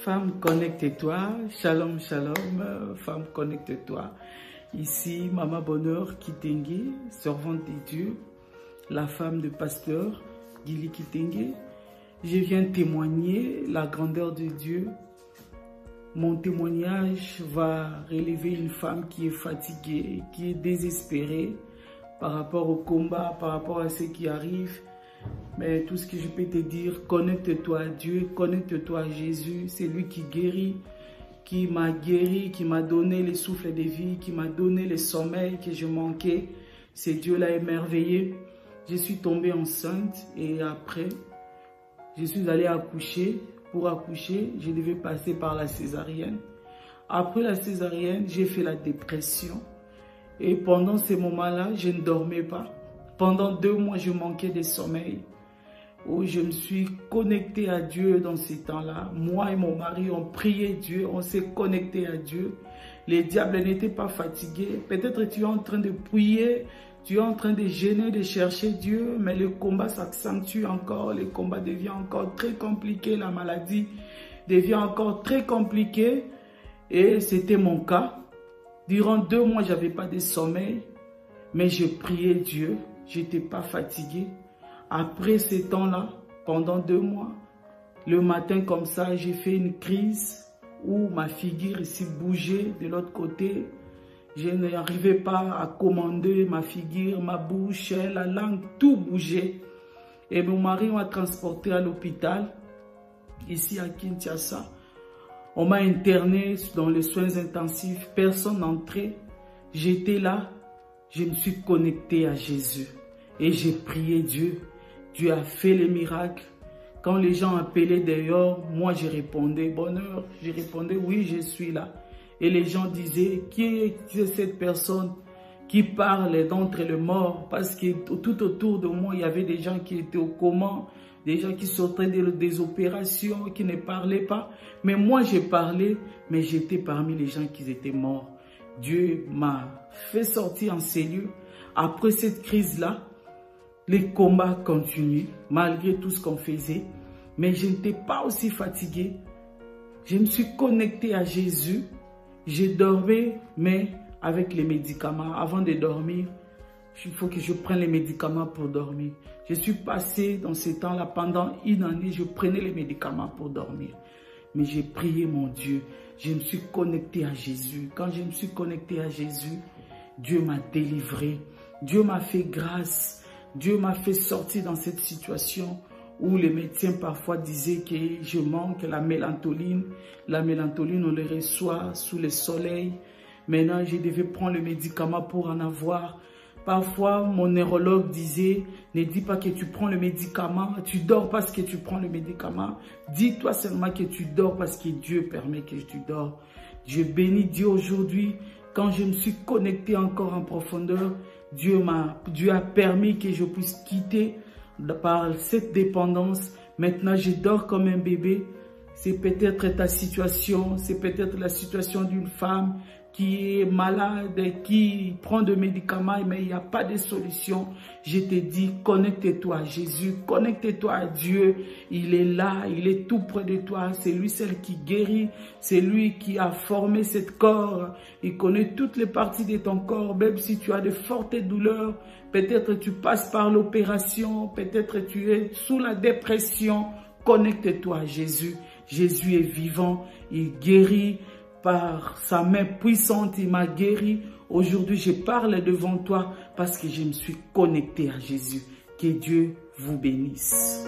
Femme, connecte-toi. Shalom, shalom. Femme, connecte-toi. Ici, Maman Bonheur Kitenge, servante de Dieu, la femme de pasteur Gili Kitenge. Je viens témoigner la grandeur de Dieu. Mon témoignage va relever une femme qui est fatiguée, qui est désespérée par rapport au combat, par rapport à ce qui arrive. Mais tout ce que je peux te dire, connecte-toi à Dieu, connecte-toi à Jésus. C'est lui qui guérit, qui m'a donné le souffle de vie, qui m'a donné le sommeil que je manquais. C'est Dieu-là émerveillé. Je suis tombée enceinte et après, je suis allée accoucher. Pour accoucher, je devais passer par la césarienne. Après la césarienne, j'ai fait la dépression. Et pendant ces moments-là, je ne dormais pas. Pendant 2 mois, je manquais de sommeil. Où je me suis connectée à Dieu dans ces temps-là. Moi et mon mari, on priait Dieu, on s'est connecté à Dieu. Les diables n'étaient pas fatigués. Peut-être tu es en train de prier, tu es en train de gêner, de chercher Dieu, mais le combat s'accentue encore, le combat devient encore très compliqué, la maladie devient encore très compliquée. Et c'était mon cas. Durant 2 mois, je n'avais pas de sommeil, mais je priais Dieu, je n'étais pas fatiguée. Après ces temps-là, pendant 2 mois, le matin comme ça, j'ai fait une crise où ma figure ici bougeait de l'autre côté. Je n'arrivais pas à commander ma figure, ma bouche, la langue, tout bougeait. Et mon mari m'a transporté à l'hôpital, ici à Kinshasa. On m'a interné dans les soins intensifs, personne n'entrait. J'étais là, je me suis connectée à Jésus et j'ai prié Dieu. Dieu a fait les miracles. Quand les gens appelaient dehors, moi je répondais, bonheur, je répondais, oui, je suis là. Et les gens disaient, qui est cette personne qui parle d'entre les morts? Parce que tout autour de moi, il y avait des gens qui étaient au coma, des gens qui sortaient des opérations, qui ne parlaient pas. Mais moi, j'ai parlé, mais j'étais parmi les gens qui étaient morts. Dieu m'a fait sortir en cellule. Après cette crise-là, les combats continuent, malgré tout ce qu'on faisait. Mais je n'étais pas aussi fatiguée. Je me suis connectée à Jésus. J'ai dormi, mais avec les médicaments. Avant de dormir, il faut que je prenne les médicaments pour dormir. Je suis passée dans ces temps-là, pendant 1 année, je prenais les médicaments pour dormir. Mais j'ai prié mon Dieu. Je me suis connectée à Jésus. Quand je me suis connectée à Jésus, Dieu m'a délivré. Dieu m'a fait grâce. Dieu m'a fait sortir dans cette situation où les médecins parfois disaient que je manque la mélantoline. La mélantoline, on le reçoit sous le soleil. Maintenant, je devais prendre le médicament pour en avoir. Parfois, mon neurologue disait, ne dis pas que tu prends le médicament, tu dors parce que tu prends le médicament. Dis-toi seulement que tu dors parce que Dieu permet que tu dors. Je bénis Dieu aujourd'hui. Quand je me suis connectée encore en profondeur, Dieu a permis que je puisse quitter par cette dépendance. Maintenant, je dors comme un bébé. C'est peut-être ta situation, c'est peut-être la situation d'une femme qui est malade, qui prend des médicaments, mais il n'y a pas de solution. Je te dis, connecte-toi à Jésus, connecte-toi à Dieu. Il est là, il est tout près de toi. C'est lui seul qui guérit, c'est lui qui a formé ce corps. Il connaît toutes les parties de ton corps, même si tu as de fortes douleurs. Peut-être tu passes par l'opération, peut-être tu es sous la dépression. Connecte-toi à Jésus. Jésus est vivant, il guérit. Par sa main puissante, il m'a guéri. Aujourd'hui, je parle devant toi parce que je me suis connectée à Jésus. Que Dieu vous bénisse.